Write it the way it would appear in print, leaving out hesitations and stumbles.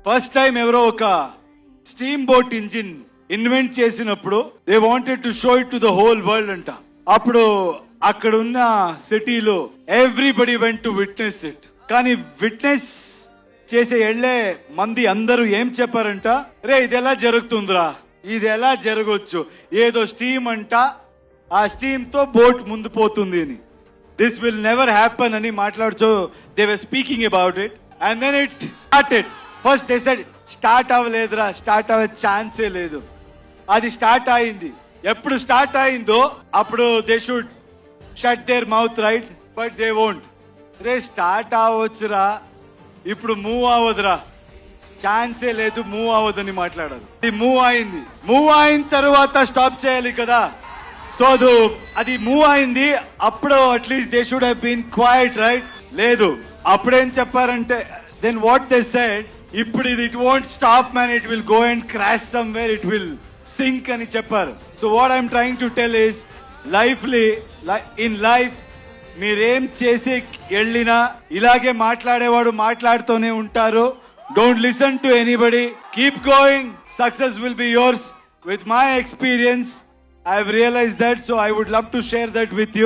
First time ఎవరో ఒక steam boat engine invent చేసినప్పుడు they wanted to show it to the whole world అంట. అప్పుడు అక్కడ ఉన్న సిటీలో everybody went to witness it. కానీ విట్నెస్ చేసే ఎళ్లే మంది అందరూ ఏం చెప్పారంట, రే ఇది ఎలా జరుగుతుందిరా, ఇది ఎలా జరగచ్చు, ఏదో స్టీమ్ అంట, ఆ స్టీమ్ తో బోట్ ముందు పోతుంది అని, దిస్ విల్ నెవర్ హ్యాపన్ అని మాట్లాడుతూ they were speaking about it. And then it started. First they said start అవ్వలేదురా, స్టార్ట్ అవ్వే ఛాన్సే లేదు. అది స్టార్ట్ అయింది. ఎప్పుడు స్టార్ట్ అయిందో అప్పుడు they should shut their mouth, right? But they won't. రే స్టార్ట్ అవ్వచ్చురా, ఇప్పుడు మూవ్ అవ్వదురా, ఛాన్సే లేదు, మూవ్ అవ్వదని మాట్లాడారు. ఇది మూవ్ అయింది. మూవ్ అయిన తర్వాత స్టాప్ చేయాలి కదా. సో అది మూవ్ అయింది. అప్పుడు at least they should have been quiet, right? లేదు. అప్పుడేం చెప్పారంటే, దెన్ వాట్ దే సెడ్, ఇప్పుడు ఇది it won't stop man, it will go and crash somewhere, it will sink అని చెప్పారు. So what I'm trying to tell is, in life మీరేం చేసి వెళ్ళినా ఇలాగే మాట్లాడేవాడు మాట్లాడుతూనే ఉంటారు. Don't listen to anybody, keep going, success will be yours. With my experience, I have realized that, so I would love to share that with you.